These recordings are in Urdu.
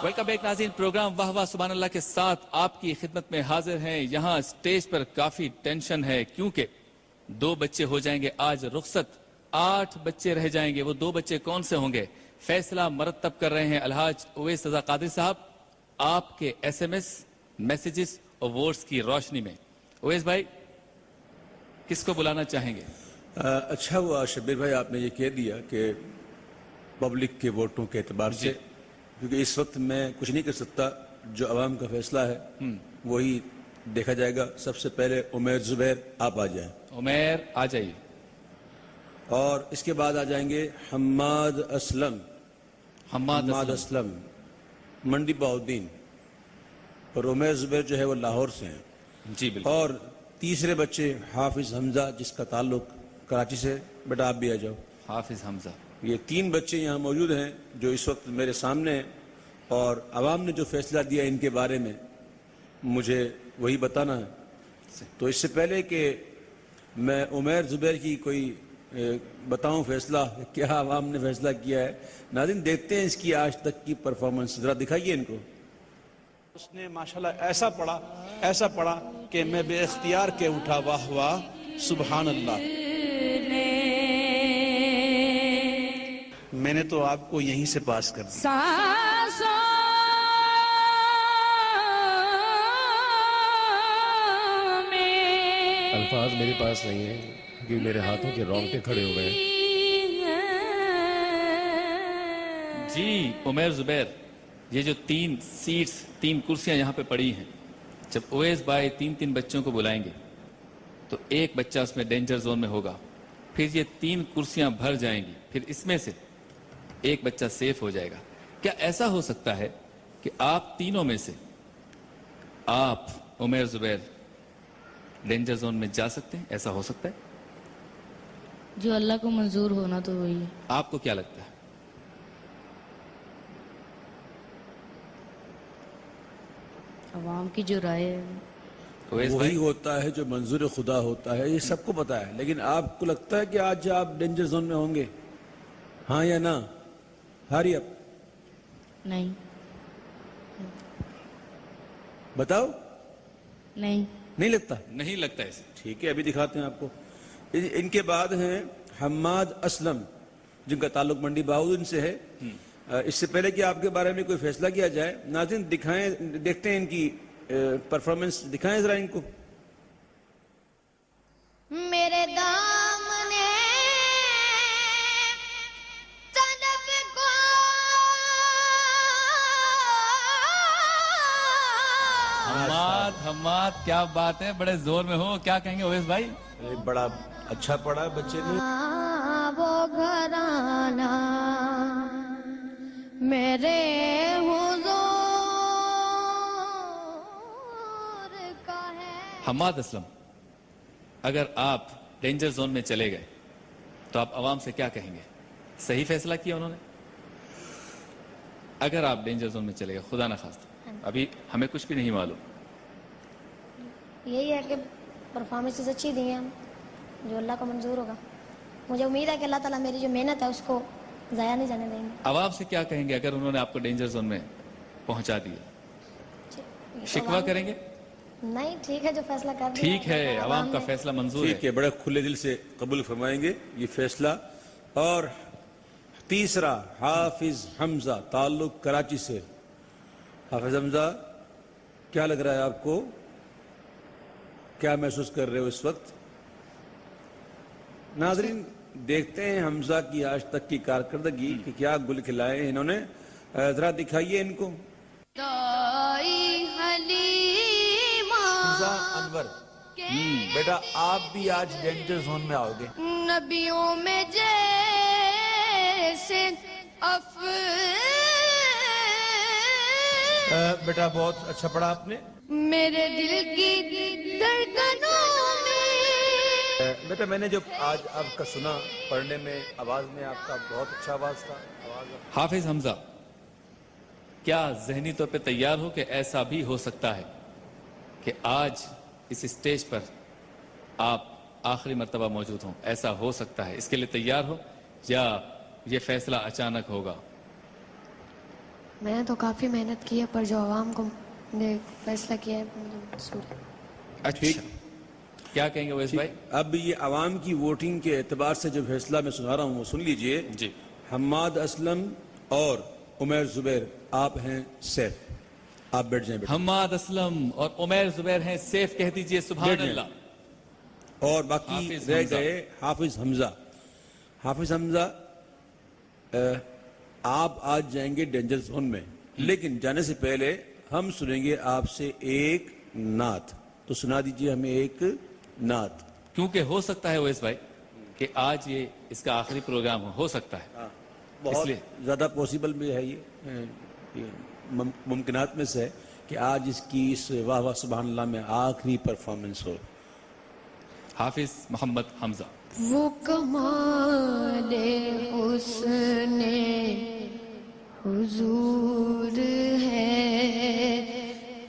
ویلکم بیک ناظرین، پروگرام واہ واہ سبحان اللہ کے ساتھ آپ کی خدمت میں حاضر ہیں۔ یہاں سٹیج پر کافی ٹینشن ہے کیونکہ 2 بچے ہو جائیں گے آج رخصت، 8 بچے رہ جائیں گے۔ وہ 2 بچے کون سے ہوں گے؟ فیصلہ مرتب کر رہے ہیں الحاج اویس رضا قادری صاحب آپ کے ایس ایم ایس میسیجز اور ووٹس کی روشنی میں۔ اویس بھائی کس کو بلانا چاہیں گے؟ اچھا ہوا شبیر بھائی آپ نے یہ کہہ دیا کہ پبلک کے ووٹوں کے اعتبار سے، کیونکہ اس وقت میں کچھ نہیں کر سکتا، جو عوام کا فیصلہ ہے وہی دیکھا جائے گا۔ سب سے پہلے عمیر زبیر آپ آ جائیں۔ عمیر آ جائیے۔ اور اس کے بعد آ جائیں گے حماد اسلم۔ حماد اسلم منڈی بہاؤدین، اور عمیر زبیر جو ہے وہ لاہور سے ہیں۔ جی بالکل۔ اور تیسرے بچے حافظ حمزہ جس کا تعلق کراچی سے، بیٹا آپ بھی آ جاؤ۔ حافظ حمزہ۔ یہ 3 بچے یہاں موجود ہیں جو اس وقت میرے سامنے ہیں، اور عوام نے جو فیصلہ دیا ان کے بارے میں مجھے وہی بتانا ہے۔ تو اس سے پہلے کہ میں عمیر زبیر کی کوئی بتاؤں فیصلہ کیا عوام نے فیصلہ کیا ہے، ناظرین دیکھتے ہیں اس کی آج تک کی پرفارمنس، ذرا دکھائیے ان کو۔ اس نے ماشاءاللہ ایسا پڑھا کہ میں بے اختیار کے اٹھا واہ واہ سبحان اللہ۔ میں نے تو آپ کو یہیں سے پاس کر دیا۔ الفاظ میرے پاس نہیں ہیں کیونکہ میرے ہاتھوں کے رونگٹے کھڑے ہو گئے ہیں۔ جی عمیر زبیر، یہ جو 3 سیٹس 3 کرسیاں یہاں پہ پڑی ہیں، جب اویس بھائی 3 بچوں کو بلائیں گے تو ایک بچہ اس میں ڈینجر زون میں ہوگا، پھر یہ 3 کرسیاں بھر جائیں گی، پھر اس میں سے ایک بچہ سیف ہو جائے گا۔ کیا ایسا ہو سکتا ہے کہ آپ تینوں میں سے آپ عمیر زبیر ڈینجر زون میں جا سکتے ہیں؟ ایسا ہو سکتا ہے؟ جو اللہ کو منظور ہونا تو وہی ہے۔ آپ کو کیا لگتا ہے؟ عوام کی جو رائے ہے وہی ہوتا ہے جو منظور خدا ہوتا ہے، یہ سب کو پتا ہے، لیکن آپ کو لگتا ہے کہ آج آپ ڈینجر زون میں ہوں گے؟ ہاں یا نہ؟ ہری اپ نہیں، بتاؤ۔ نہیں لگتا؟ نہیں لگتا ایسے؟ ٹھیک ہے، ابھی دکھاتے ہیں آپ کو۔ ان کے بعد ہیں حماد اسلم جن کا تعلق منڈی بہاؤدین سے ہے۔ اس سے پہلے کہ آپ کے بارے میں کوئی فیصلہ کیا جائے، ناظرین دکھائیں، دیکھتے ہیں ان کی پرفارمنس، دکھائیں ذرا ان کو۔ میرے دامنے طلب کو حماد کیا بات ہے، بڑے زور میں ہو، کیا کہیں گے اویس بھائی؟ بڑا اچھا پڑھا بچے نے۔ وہ گھرانہ میرے حضور کا ہے۔ حماد اسلم، اگر آپ ڈینجر زون میں چلے گئے تو آپ عوام سے کیا کہیں گے؟ صحیح فیصلہ کیا انہوں نے؟ اگر آپ ڈینجر زون میں چلے گئے، خدا نہ خواستہ، ابھی ہمیں کچھ بھی نہیں معلوم، یہی ہے کہ پرفارمنسز اچھی دی ہیں، جو اللہ کو منظور ہوگا۔ مجھے امید ہے کہ اللہ تعالیٰ میری جو محنت ہے اس کو ضائع نہیں جانے دیں گے۔ عوام سے کیا کہیں گے اگر انہوں نے آپ کو ڈینجر زون میں پہنچا دیا؟ شکوہ کریں گے؟ نہیں، ٹھیک ہے، جو فیصلہ کر دیا ٹھیک ہے، عوام کا فیصلہ منظور ہے۔ ٹھیک ہے، بڑے کھلے دل سے قبول فرمائیں گے یہ فیصلہ۔ اور تیسرا حافظ حمزہ، تعلق کراچی سے۔ حافظ حمزہ، کیا لگ رہا ہے آپ کو؟ کیا محسوس کر رہے ہو اس وقت؟ ناظرین دیکھتے ہیں حمزہ کی آج تک کی کارکردگی کہ کیا گل کھلائے ہیں انہوں نے، ذرا دکھائیے ان کو۔ حمزہ انور، بیٹا آپ بھی آج ڈینجر زون میں آؤ گے۔ نبیوں میں جیسے بیٹا بہت اچھا پڑھا آپ نے۔ میرے دل کی دھڑکنوں میں بیٹا میں نے جو آج آپ کا سنا پڑھنے میں، آواز میں آپ کا بہت اچھا آواز تھا۔ حافظ حمزہ، کیا ذہنی طور پہ تیار ہو کہ ایسا بھی ہو سکتا ہے کہ آج اس اسٹیج پر آپ آخری مرتبہ موجود ہوں؟ ایسا ہو سکتا ہے، اس کے لیے تیار ہو یا یہ فیصلہ اچانک ہوگا؟ میں نے تو کافی محنت کی ہے پر جو عوام کو نے فیصلہ کیا ہے مجھے منظور ہے. اچھا کیا کہیں گے اویس بھائی؟ اب یہ عوام کی ووٹنگ کے اعتبار سے جو فیصلہ میں سنا رہا ہوں وہ سن لیجئے. جی حماد اسلم اور عمیر زبیر آپ ہیں سیف. آپ بیٹھ جائیں. حماد اسلم اور عمیر زبیر ہیں سیف. کہہ دیجئے سبحان بیٹھ جائیں. اللہ. اور باقی حافظ رہ حمزہ. گئے حافظ حمزہ. حافظ حمزہ آپ آج جائیں گے ڈینجر زون میں، لیکن جانے سے پہلے ہم سنیں گے آپ سے ایک نعت. تو سنا دیجئے ہمیں ایک نعت. کیونکہ ہو سکتا ہے اویس بھائی کہ آج یہ اس کا آخری پروگرام ہو سکتا ہے. بہت لیے زیادہ پاسبل بھی ہے یہ ممکنات میں سے ہے کہ آج اس کی اس واہ واہ سبحان اللہ میں آخری پرفارمنس ہو. حافظ محمد حمزہ. وہ کمال حسن حضور ہے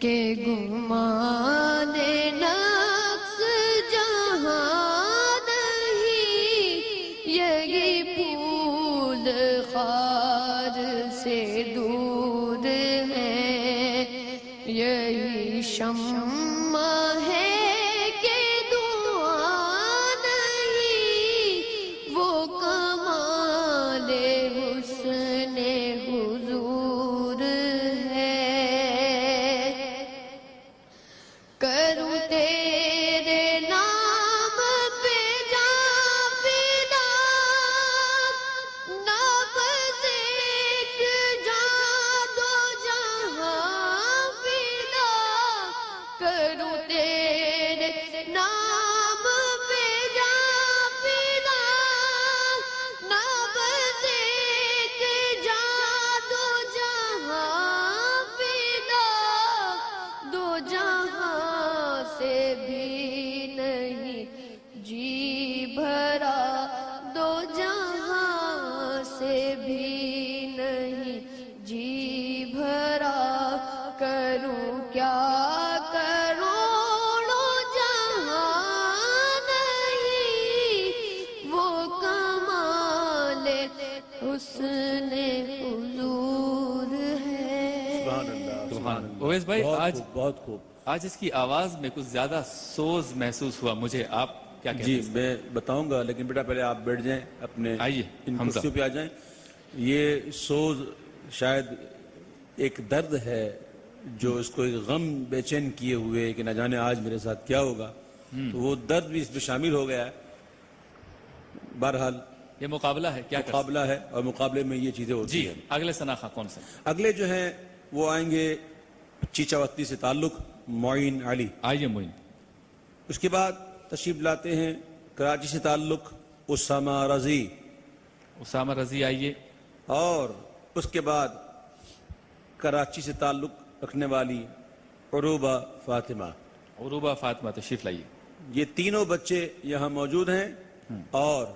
کہ گمان نقص جہاں نہیں. یہی پھول خار سے دور ہے، یہی شمع ہے کہ دعا نہیں. وہ کمال حسن حضور ہے. کروں تیرے نام پہ جا فدا، نبض ایک جان دو جہاں فدا. کروں تیرے نام پہ جا فدا، نبض ایک جان دو جہاں فدا. دو جہاں سے بھی نہیں جی بھرا، دو جہاں سے بھی نہیں جی بھرا. کروں کیا کروڑوں جہاں نہیں. وہ کمال حسن حضور ہے. سبحان اللہ. سبحان. اویس بھائی بہت آج خوب، بہت خوب. آج اس کی آواز میں کچھ زیادہ سوز محسوس ہوا مجھے. آپ کیا کہتے جی ہیں؟ میں بتاؤں گا، لیکن بیٹا پہلے آپ بیٹھ جائیں اپنے آئیے ان حمزہ. کرسیوں پہ آ جائیں. یہ سوز شاید ایک درد ہے جو اس کو ایک غم بے چین کیے ہوئے کہ نہ جانے آج میرے ساتھ کیا ہوگا، تو وہ درد بھی اس میں شامل ہو گیا ہے. بہرحال یہ مقابلہ ہے کیا کر مقابلہ ہے اور مقابلے میں یہ چیزیں ہوتی جی. ہیں. اگلے سناخہ کون سا؟ اگلے جو ہیں وہ آئیں گے چیچا وطنی سے تعلق معین علی. آئیے معین. اس کے بعد تشریف لاتے ہیں کراچی سے تعلق اسامہ رضی. اسامہ رضی آئیے. اور اس کے بعد کراچی سے تعلق رکھنے والی عروبہ فاطمہ. عروبہ فاطمہ تشریف لائیے. یہ تینوں بچے یہاں موجود ہیں اور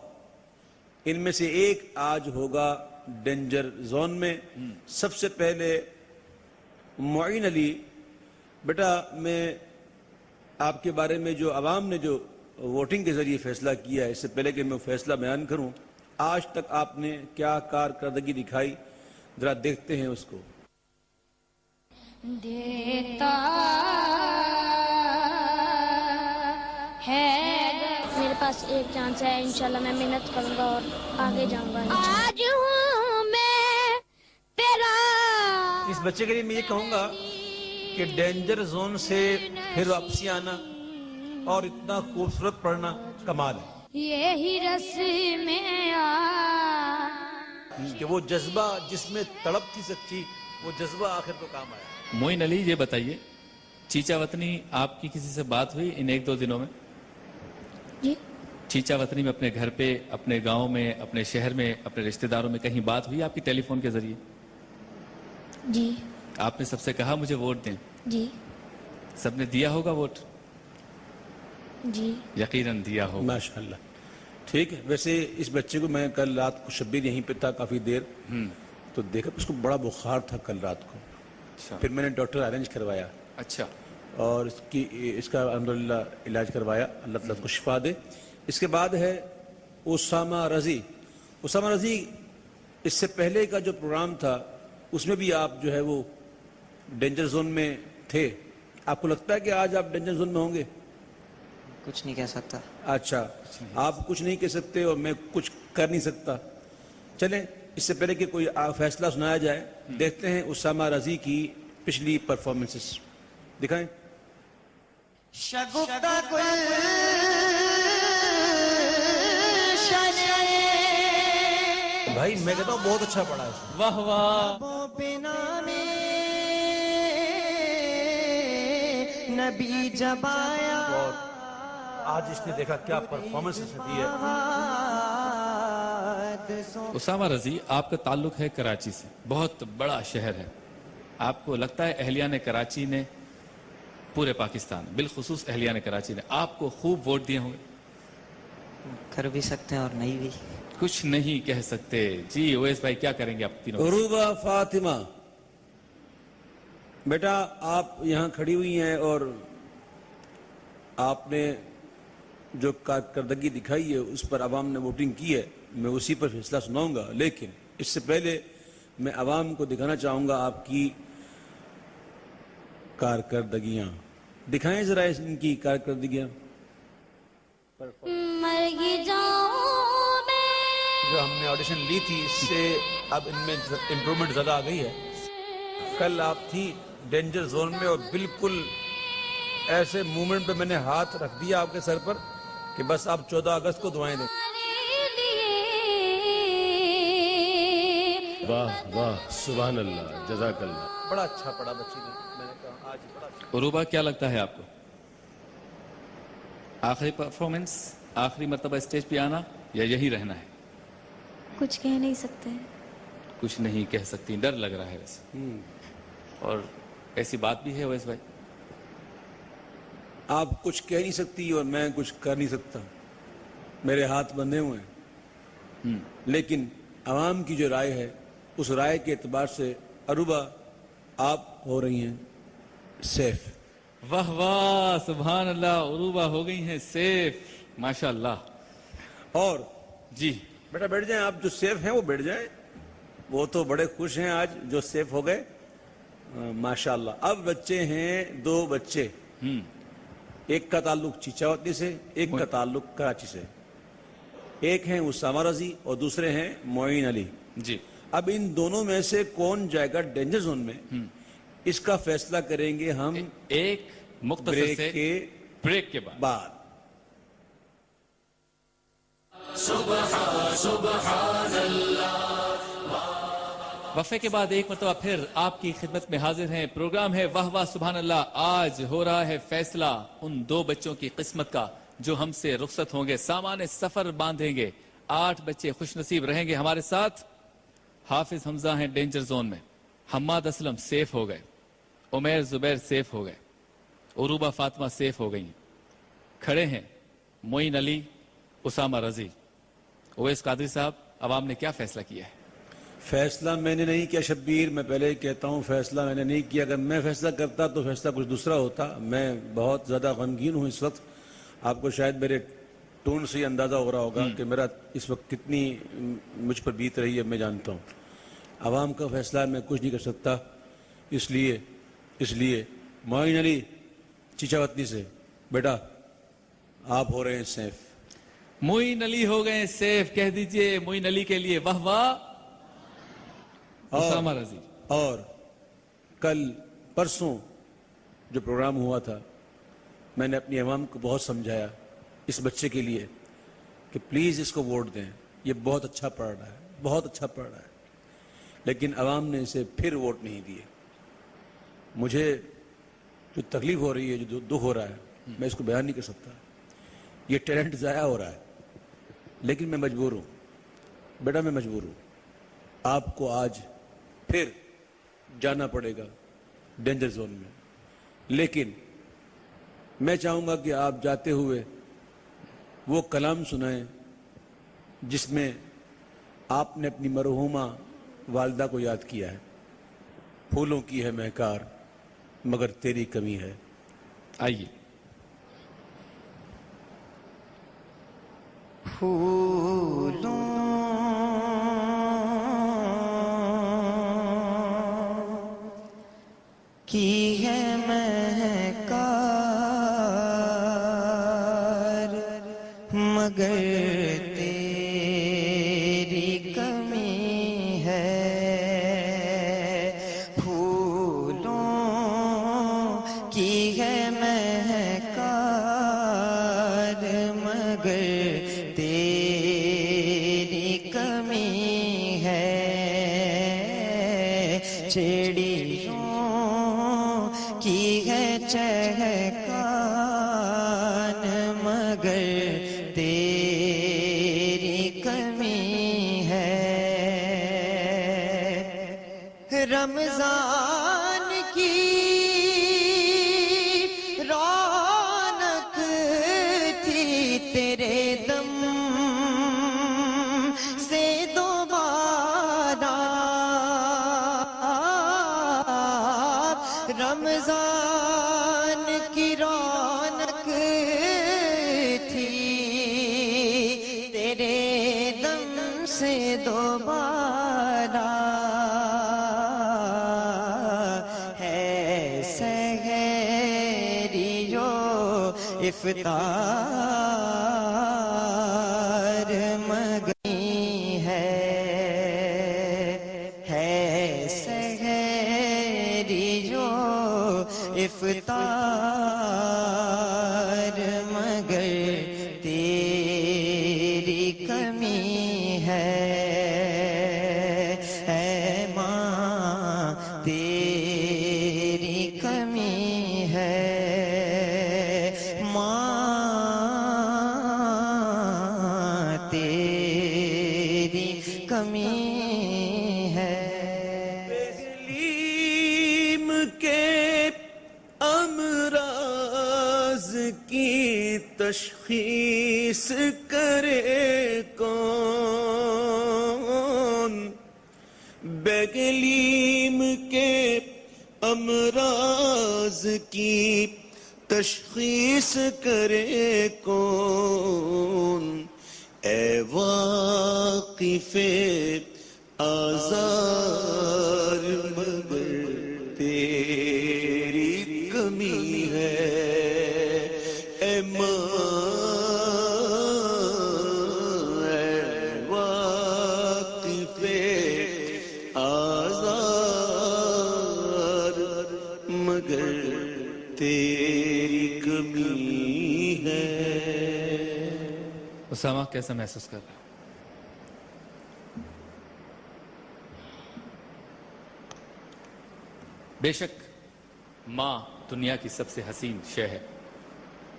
ان میں سے ایک آج ہوگا ڈینجر زون میں. سب سے پہلے معین علی، بیٹا میں آپ کے بارے میں جو عوام نے جو ووٹنگ کے ذریعے فیصلہ کیا ہے، اس سے پہلے کہ میں فیصلہ بیان کروں، آج تک آپ نے کیا کارکردگی دکھائی، ذرا دیکھتے ہیں اس کو. دیتا ہے میرے پاس ایک چانس ہے، انشاءاللہ میں محنت کروں گا اور آگے جاؤں گا. آج ہوں میں تیرا. اس بچے کے لیے میں یہ کہوں گا کہ ڈینجر زون سے پھر واپسی آنا اور اتنا خوبصورت پڑھنا کمال ہے. یہی رسم میں کہ وہ جذبہ جس میں تڑپ تھی سچی، وہ جذبہ آخر کو کام آیا. معین علی یہ بتائیے، چیچا وطنی آپ کی کسی سے بات ہوئی ان ایک دو دنوں میں؟ جی چیچا وطنی میں اپنے گھر پہ، اپنے گاؤں میں، اپنے شہر میں، اپنے رشتہ داروں میں کہیں بات ہوئی آپ کی ٹیلی فون کے ذریعے؟ جی آپ نے سب سے کہا مجھے ووٹ دیں؟ جی سب نے دیا ہوگا ووٹ؟ جی یقیناً دیا ہوگا. ماشاءاللہ. ٹھیک ہے. ویسے اس بچے کو میں کل رات کو شبیر یہیں پہ تھا کافی دیر، تو دیکھا اس کو بڑا بخار تھا کل رات کو. پھر میں نے ڈاکٹر ارینج کروایا اچھا. اور اس کا الحمدللہ علاج کروایا. اللہ تعالیٰ کو شفا دے. اس کے بعد ہے اسامہ رضی. اسامہ رضی اس سے پہلے کا جو پروگرام تھا اس میں بھی آپ جو ہے وہ ڈینجر زون میں تھے. آپ کو لگتا ہے کہ آج آپ ڈینجر زون میں ہوں گے؟ کچھ نہیں کہہ سکتا. اچھا, آپ کچھ نہیں کہہ سکتے اور میں کچھ کر نہیں سکتا. چلیں, اس سے پہلے کہ کوئی فیصلہ سنایا جائے, دیکھتے ہیں اسامہ رضی کی پچھلی پرفارمنسز. دکھائیں. بھائی میں کہتا ہوں بہت اچھا پڑھا ہے. واہ واہ. نبی جب آیا اور آج اس نے دیکھا کیا پرفارمنس اس نے دی ہے. اسامہ رضی, آپ کا تعلق ہے کراچی سے, بہت بڑا شہر ہے. آپ کو لگتا ہے اہلیان کراچی نے, پورے پاکستان بالخصوص اہلیان کراچی نے آپ کو خوب ووٹ دیے ہوں گے؟ کر بھی سکتے ہیں اور نہیں بھی. کچھ نہیں کہہ سکتے. جی اویس بھائی کیا کریں گے آپ تینوں؟ عروبہ فاطمہ, بیٹا آپ یہاں کھڑی ہوئی ہیں اور آپ نے جو کارکردگی دکھائی ہے اس پر عوام نے ووٹنگ کی ہے. میں اسی پر فیصلہ سناؤں گا, لیکن اس سے پہلے میں عوام کو دکھانا چاہوں گا آپ کی کارکردگیاں. دکھائیں ذرا ان کی کارکردگیاں. مر گی جاؤں میں. جو ہم نے آڈیشن لی تھی اس سے اب ان میں امپرومنٹ زیادہ آ گئی ہے. کل آپ تھی ڈینجر زون میں اور بالکل ایسے مومنٹ پہ میں نے ہاتھ رکھ دیا آپ کے سر پر کہ بس آپ 14 اگست کو دعائیں دیں. واہ واہ, سبحان اللہ, جزاک اللہ. بڑا اچھا پڑھا بچی نے. میں نے کہا آج بڑا اچھا. عروبہ کیا لگتا ہے آپ کو, آخری پرفارمنس, آخری مرتبہ اسٹیج پہ آنا یا یہی رہنا ہے؟ کچھ کہہ نہیں سکتے. کچھ نہیں کہہ سکتی, ڈر لگ رہا ہے ویسے. اور ایسی بات بھی ہے اویس بھائی؟ آپ کچھ کہہ نہیں سکتی اور میں کچھ کر نہیں سکتا. میرے ہاتھ بندھے ہوئے ہیں. لیکن عوام کی جو رائے ہے اس رائے کے اعتبار سے عروبہ آپ ہو رہی ہیں سیف. واہ واہ, سبحان اللہ, عروبہ ہو گئی ہیں سیف. ماشاء اللہ. اور جی بیٹا بیٹھ جائیں, آپ جو سیف ہیں وہ بیٹھ جائیں. وہ تو بڑے خوش ہیں آج جو سیف ہو گئے. ماشاءاللہ. اب بچے ہیں 2 بچے. ایک کا تعلق چیچاوطنی سے, ایک کا تعلق کراچی سے. ایک ہیں اسامہ رضی اور دوسرے ہیں معین علی. جی, اب ان دونوں میں سے کون جائے گا ڈینجر زون میں, اس کا فیصلہ کریں گے ہم ایک مختصر بریک سے کے بریک کے بعد. وقفے کے بعد ایک مرتبہ پھر آپ کی خدمت میں حاضر ہیں. پروگرام ہے واہ واہ سبحان اللہ. آج ہو رہا ہے فیصلہ ان 2 بچوں کی قسمت کا جو ہم سے رخصت ہوں گے, سامان سفر باندھیں گے. 8 بچے خوش نصیب رہیں گے ہمارے ساتھ. حافظ حمزہ ہیں ڈینجر زون میں, حماد اسلم سیف ہو گئے, عمیر زبیر سیف ہو گئے, عروبہ فاطمہ سیف ہو گئیں. کھڑے ہیں معین علی, اسامہ رضی. اویس قادری صاحب, عوام نے کیا فیصلہ کیا ہے؟ فیصلہ میں نے نہیں کیا شبیر, میں پہلے ہی کہتا ہوں فیصلہ میں نے نہیں کیا. اگر میں فیصلہ کرتا تو فیصلہ کچھ دوسرا ہوتا. میں بہت زیادہ غمگین ہوں اس وقت. آپ کو شاید میرے ٹون سے ہی اندازہ ہو رہا ہوگا کہ میرا اس وقت کتنی مجھ پر بیت رہی ہے. میں جانتا ہوں عوام کا فیصلہ میں کچھ نہیں کر سکتا. اس لیے معین علی چیچاوطنی سے, بیٹا آپ ہو رہے ہیں سیف. معین علی ہو گئے سیف. کہہ دیجئے معین علی کے لیے واہ واہ. اسامہ رضی. اور کل پرسوں جو پروگرام ہوا تھا میں نے اپنی عوام کو بہت سمجھایا اس بچے کے لیے کہ پلیز اس کو ووٹ دیں, یہ بہت اچھا پڑھ رہا ہے, بہت اچھا پڑھ رہا ہے. لیکن عوام نے اسے پھر ووٹ نہیں دیے. مجھے جو تکلیف ہو رہی ہے, جو دکھ ہو رہا ہے, میں اس کو بیان نہیں کر سکتا. یہ ٹیلنٹ ضائع ہو رہا ہے. لیکن میں مجبور ہوں بیٹا, میں مجبور ہوں. آپ کو آج پھر جانا پڑے گا ڈینجر زون میں. لیکن میں چاہوں گا کہ آپ جاتے ہوئے وہ کلام سنائیں جس میں آپ نے اپنی مرحومہ والدہ کو یاد کیا ہے. پھولوں کی ہے مہکار مگر تیری کمی ہے. آئیے. پھولوں کی ہے مہکار مگر تیری کمی ہے پھولوں کی ہے مہکار مگر تیری کمی ہے چڑیوں کی ہے چہکان مگر تیری کمی ہے رمضان کی رونق تھی تیرے دم سے دوبارہ رمضان کی رونق تھی تیرے دم سے دوبارہ ہے سحری جو افطار مگنی ہے سحری جو افطار مگر تیری کمی ہے اے ماں تیری کمی ہے ماں تیری کمی ہے علیم کے امراض کی تشخیص کرے کون بیگلیم کے امراض کی تشخیص کرے کون اے واقف آزار مگر تیری کمی ہے اے ماں اے واقف آزار مگر تیری کمی ہے اسامہ کیسا محسوس کر رہا ہے؟ بے شک ماں دنیا کی سب سے حسین شے ہے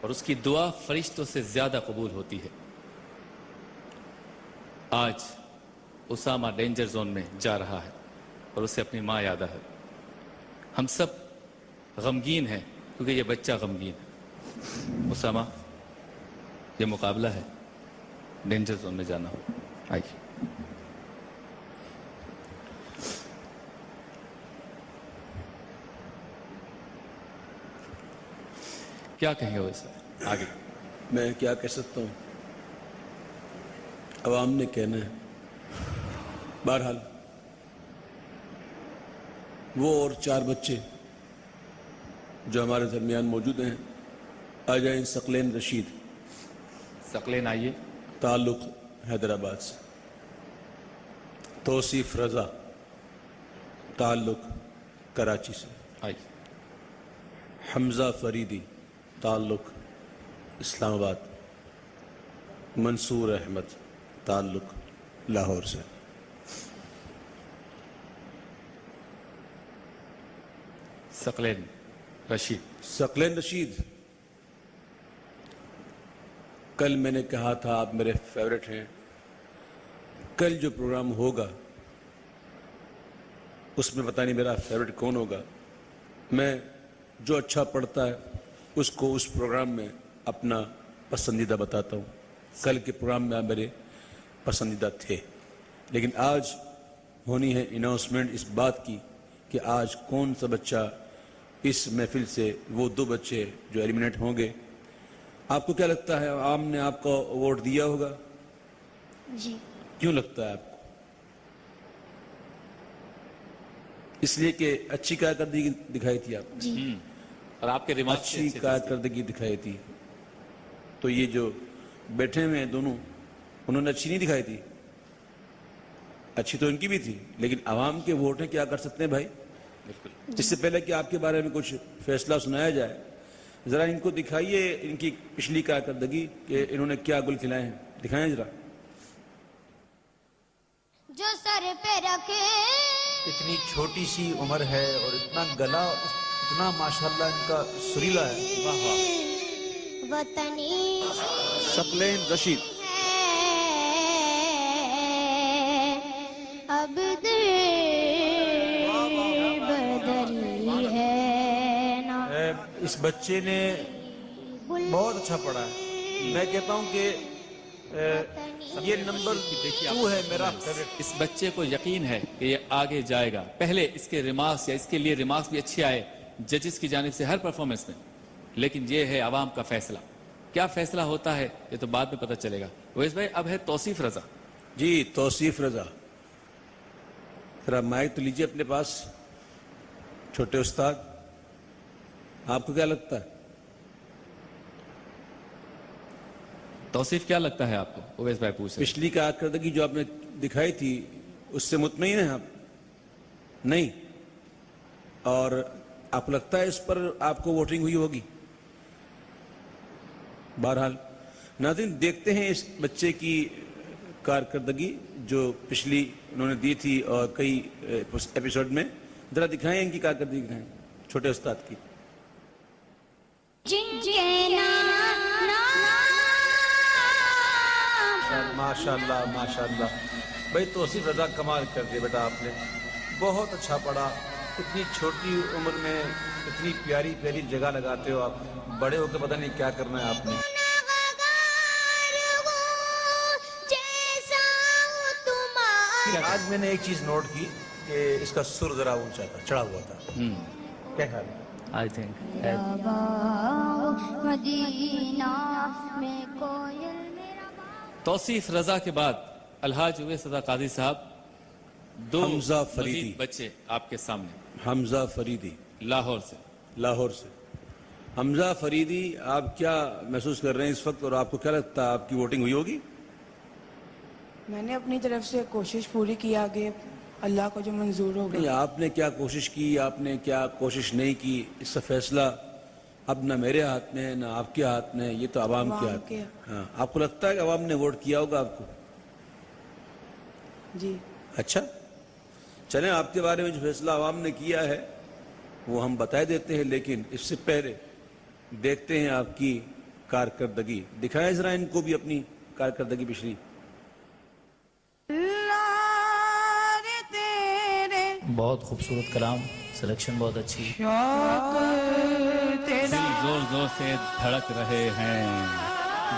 اور اس کی دعا فرشتوں سے زیادہ قبول ہوتی ہے. آج اسامہ ڈینجر زون میں جا رہا ہے اور اسے اپنی ماں یاد ہے. ہم سب غمگین ہیں کیونکہ یہ بچہ غمگین ہے. اسامہ یہ مقابلہ ہے، ڈینجر زون میں جانا ہو. آئیے. کیا کہیں گے ویسا آگے؟ میں کیا کہہ سکتا ہوں، عوام نے کہنا ہے. بہرحال وہ اور 4 بچے جو ہمارے درمیان موجود ہیں آ جائیں. ثقلین رشید، ثقلین آئیے. تعلق حیدرآباد سے. توصیف رضا، تعلق کراچی سے. آئیے. حمزہ فریدی، تعلق اسلام آباد. منصور احمد، تعلق لاہور سے. ثقلین رشید. ثقلین رشید، کل میں نے کہا تھا آپ میرے فیورٹ ہیں. کل جو پروگرام ہوگا اس میں پتہ نہیں میرا فیورٹ کون ہوگا. میں جو اچھا پڑھتا ہے اس کو اس پروگرام میں اپنا پسندیدہ بتاتا ہوں. کل کے پروگرام میں آپ میرے پسندیدہ تھے، لیکن آج ہونی ہے اناؤنسمنٹ اس بات کی کہ آج کون سا بچہ اس محفل سے، وہ 2 بچے جو ایلیمنیٹ ہوں گے. آپ کو کیا لگتا ہے عام نے آپ کو اوارڈ دیا ہوگا؟ جی. کیوں لگتا ہے آپ کو؟ اس لیے کہ اچھی کارکردگی دکھائی تھی آپ نے، جی اور آپ کے ریمارکس اچھی کارکردگی دکھائی تھی. تو یہ جو بیٹھے ہوئے ہیں دونوں، انہوں نے اچھی نہیں دکھائی تھی. اچھی تو ان کی بھی تھی، لیکن عوام کے ووٹ ہیں، کیا کر سکتے ہیں بھائی. اس سے پہلے کہ آپ کے بارے میں کچھ فیصلہ سنایا جائے، ذرا ان کو دکھائیے ان کی پچھلی کارکردگی کہ انہوں نے کیا گل کھلائے ہیں، دکھائیں ذرا. جو سر پہ رکھے اتنی چھوٹی سی عمر ہے اور اتنا گلا، اتنا ماشاءاللہ ان کا سریلا ہے. واہ واہ. وطنی ثقلین رشید. اب بدری ہے نا. اس بچے نے بہت اچھا پڑھا ہے. میں کہتا ہوں کہ یہ نمبر 2 ہے میرا فیورٹ. اس بچے کو یقین ہے کہ یہ آگے جائے گا. پہلے اس کے ریمارکس یا اس کے لیے ریمارکس بھی اچھے آئے ججز کی جانب سے ہر پرفارمنس میں، لیکن یہ ہے عوام کا فیصلہ. کیا فیصلہ ہوتا ہے یہ تو بعد میں پتہ چلے گا. ویس بھائی اب ہے توصیف رضا. جی توصیف رضا، ذرا مائک تو لیجیے اپنے پاس. چھوٹے استاد، آپ کو کیا لگتا ہے؟ توصیف کیا لگتا ہے آپ کو؟ اویس بھائی پوچھ رہے ہیں. پچھلی کارکردگی جو آپ نے دکھائی تھی اس سے مطمئن ہیں آپ؟ نہیں. اور آپ کو لگتا ہے اس پر آپ کو ووٹنگ ہوئی ہوگی؟ بہرحال ناظرین دیکھتے ہیں اس بچے کی کارکردگی جو پچھلی انہوں نے دی تھی اور کئی ایپیسوڈ میں. ذرا دکھائیں ان کی کارکردگی، دکھائیں چھوٹے استاد کی. جن کے نام ماشاءاللہ ماشاءاللہ. بھائی توصیف رضا کمال کر دیا بیٹا آپ نے. بہت اچھا پڑھا. اتنی چھوٹی عمر میں اتنی پیاری پیاری جگہ لگاتے ہو آپ. بڑے ہو کے پتہ نہیں کیا کرنا ہے آپ نے. آج میں نے ایک چیز نوٹ کی کہ اس کا سر ذرا اونچا تھا، چڑھا ہوا تھا. کیا خیال ہے؟ آئی تھنک مدینہ میں کوئل میرا توصیف رضا کے بعد الحاج اویس رضا قاضی صاحب، 2 حمزہ فریدی. مزید بچے آپ کے سامنے حمزہ فریدی لاہور سے. لاہور سے. حمزہ فریدی، آپ کیا محسوس کر رہے ہیں اس وقت اور آپ کو کیا لگتا ہے آپ کی ووٹنگ ہوئی ہوگی؟ میں نے اپنی طرف سے کوشش پوری کی، آگے اللہ کو جو منظور نہیں، ہوگا. آپ نے کیا کوشش کی، آپ نے کیا کوشش نہیں کی، اس کا فیصلہ اب نہ میرے ہاتھ میں ہے نہ آپ کے ہاتھ میں، یہ تو عوام کے ہاتھ میں. ہاں، آپ کو لگتا ہے کہ عوام نے ووٹ کیا ہوگا آپ کو؟ جی اچھا چلیں، آپ کے بارے میں جو فیصلہ عوام نے کیا ہے وہ ہم بتا دیتے ہیں، لیکن اس سے پہلے دیکھتے ہیں آپ کی کارکردگی. دکھائیں ذرا ان کو بھی اپنی کارکردگی پچھلی. بہت خوبصورت کلام، سلیکشن بہت اچھی. دل زور زور سے دھڑک رہے ہیں.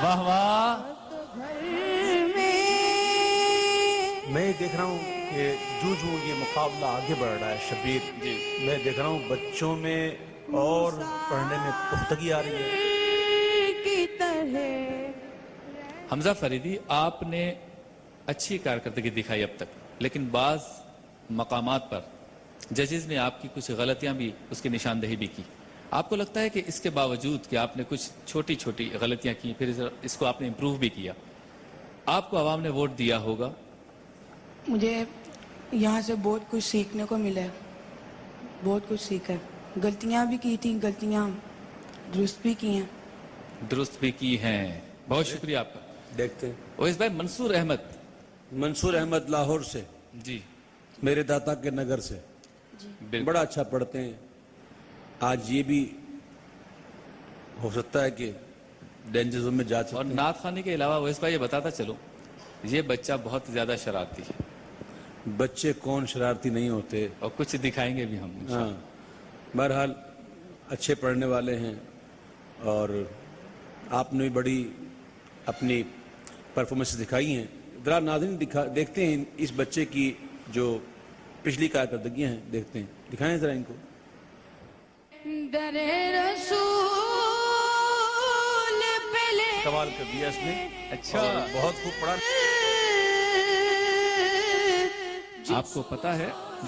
واہ واہ. میں دیکھ رہا ہوں کہ جو یہ مقابلہ آگے بڑھ رہا ہے شبیر جی، میں دیکھ رہا ہوں بچوں میں اور پڑھنے میں پختگی آ رہی ہے. حمزہ فریدی، آپ نے اچھی کارکردگی دکھائی اب تک، لیکن بعض مقامات پر ججز نے آپ کی کچھ غلطیاں بھی اس کی نشاندہی بھی کی. آپ کو لگتا ہے کہ اس کے باوجود کہ آپ نے کچھ چھوٹی چھوٹی غلطیاں کی، پھر اس کو آپ نے امپروو بھی کیا، آپ کو عوام نے ووٹ دیا ہوگا؟ مجھے یہاں سے بہت کچھ سیکھنے کو ملا ہے، بہت کچھ سیکھا ہے. غلطیاں بھی کی تھیں، غلطیاں درست بھی کی ہیں. درست بھی کی ہیں. بہت شکریہ آپ کا. دیکھتے ہیں اویس بھائی، منصور احمد. منصور احمد لاہور سے، جی میرے داتا کے نگر سے. بالکل. بڑا اچھا پڑھتے ہیں. آج یہ بھی ہو سکتا ہے کہ ڈینجر زون میں جا اور سکتے ہیں. نعت خوانی کے علاوہ اویس بھائی یہ بتاتا چلو، یہ بچہ بہت زیادہ شرارتی ہے. بچے کون شرارتی نہیں ہوتے، اور کچھ دکھائیں گے بھی ہم. ہاں. بہرحال اچھے پڑھنے والے ہیں اور آپ نے بھی بڑی اپنی پرفارمنس دکھائی ہیں. ذرا ناظرین دیکھتے ہیں اس بچے کی جو پچھلی کارکردگیاں ہیں، دیکھتے ہیں. دکھائیں ذرا ان کو. کمال کر دیا اس نے. اچھا، بہت خوب پڑھا. آپ کو پتا ہے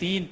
3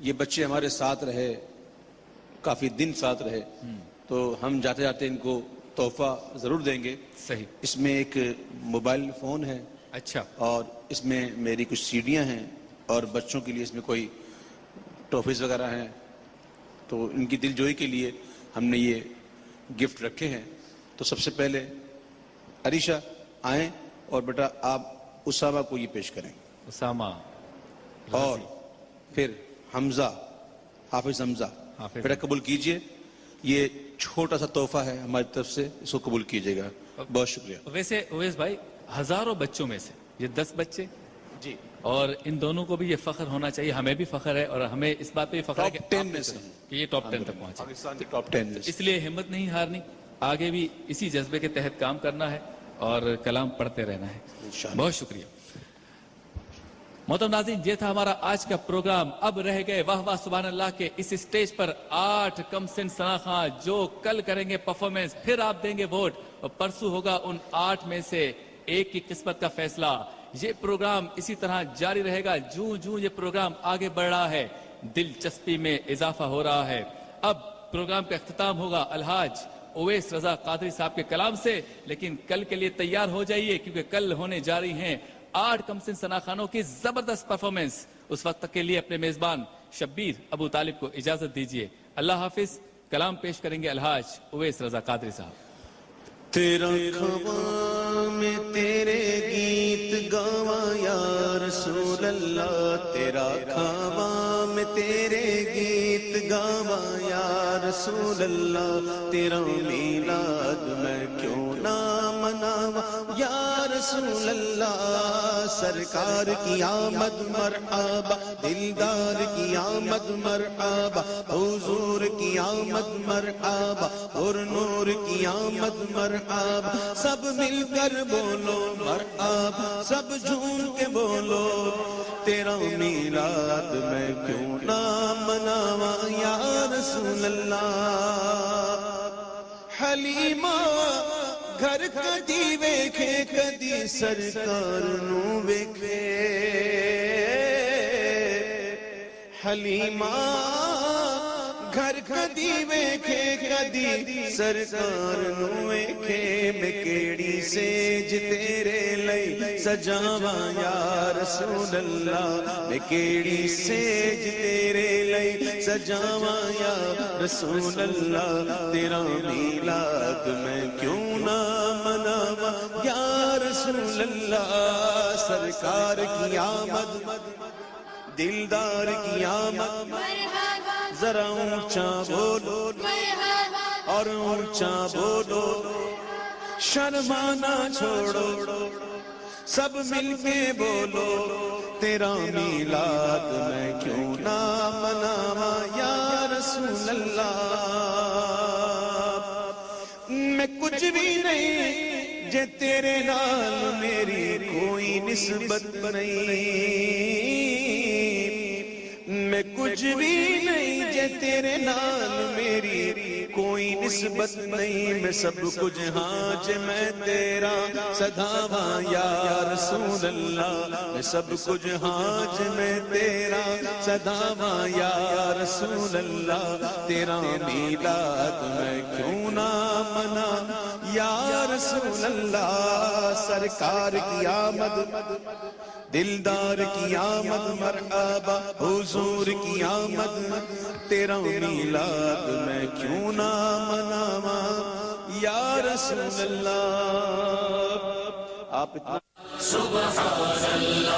یہ بچے ہمارے ساتھ رہے, کافی دن ساتھ رہے, تو ہم جاتے جاتے ان کو تحفہ ضرور دیں گے. صحیح. اس میں ایک موبائل فون ہے. اچھا. اور اس میں میری کچھ سیڈیاں ہیں, اور بچوں کے لیے اس میں کوئی ٹافیز وغیرہ ہیں. تو ان کی دل جوئی کے لیے ہم نے یہ گفٹ رکھے ہیں. تو سب سے پہلے عریشہ آئیں اور بیٹا آپ اسامہ کو یہ پیش کریں. اسامہ. اور پھر حمزہ, حافظ حمزہ, بیٹا قبول کیجئے. یہ چھوٹا سا تحفہ ہے ہماری طرف سے, اس کو قبول کیجئے گا. بہت شکریہ. ویسے اویس بھائی ہزاروں بچوں میں سے یہ 10 بچے جی, اور ان دونوں کو بھی یہ فخر ہونا چاہیے, ہمیں بھی فخر ہے اور ہمیں اس بات پہ فخر ہے ٹاپ 10 میں سے کہ یہ ٹاپ 10 تک پہنچے. پاکستان کے ٹاپ 10 میں سے. اس لیے ہمت نہیں ہارنی, آگے بھی اسی جذبے کے تحت کام کرنا ہے اور کلام پڑھتے رہنا ہے. بہت شکریہ. محترم ناظرین, یہ تھا ہمارا آج کا پروگرام. اب رہ گئے واہ واہ سبحان اللہ کے اس اسٹیج پر 8 کم سن ثنا خاں جو کل کریں گے پرفارمنس, پھر آپ دیں گے ووٹ اور پرسوں ہوگا ان 8 میں سے ایک کی قسمت کا فیصلہ. یہ پروگرام اسی طرح جاری رہے گا. جوں جوں یہ پروگرام آگے بڑھ رہا ہے دلچسپی میں اضافہ ہو رہا ہے. اب پروگرام کا اختتام ہوگا الحاج اویس رضا قادری صاحب کے کلام سے, لیکن کل کے لیے تیار ہو جائیے کیونکہ کل ہونے جا رہی ہیں 8 کم سن ثنا خانوں کی زبردست پرفارمنس. اس وقت تک کے لیے اپنے میزبان شبیر ابو طالب کو اجازت دیجیے. اللہ حافظ. کلام پیش کریں گے الحاج اویس رضا قادری صاحب. تیرا خواہ میں تیرے گیت گاواں یا رسول اللہ, تیرا خواہ میں تیرے گیت گاواں یا رسول اللہ, تیرا میلاد میں کیوں نہ مناواں یا رسول اللہ. سرکار کی آمد مرحبا, دلدار کی آمد مرحبا, حضور کی آمد مرحبا, اور نور کی آمد مرحبا. سب مل کر بولو مرحبا, سب جھوم کے بولو تیرا میلاد میں کیوں نہ مناواں یا رسول اللہ. حلیمہ گھر کدی ویکھے کدی سرکار نو ویکھے, حلیمہ گھر کدی ویکھے کدی سرکار نو ویکھے. میں کیڑی سیج تیرے لئی سجاواں یا رسول اللہ, میں کیڑی سیج تیرے لئی سجاواں یا رسول اللہ. تیرا میلاد میں کیوں نہ مناواں یا رسول اللہ. سرکار کی آمد, دلدار کی آمد, ذرا اونچا بولو اور اونچا بولو, شرمانا چھوڑو, سب مل کے بولو تیرا میلاد میں کیوں نہ مناواں یا رسول اللہ. میں کچھ بھی نہیں جے تیرے نال میری کوئی نسبت نہیں, میں کچھ بھی نہیں جے تیرے نال میری کوئی نسبت نہیں. میں سب کچھ ہاں جے میں تیرا سدھاواں یا رسول اللہ, میں سب کچھ ہاں جے میں تیرا سدھاواں یا رسول اللہ. تیرا میلاد میں کیوں نہ مناواں یا رسول اللہ. سرکار کی آمد, دلدار کی آمد مرحبا, حضور کی آمد, تیرا میلاد میں کیوں نہ مناواں یا رسول اللہ. آپ اتنا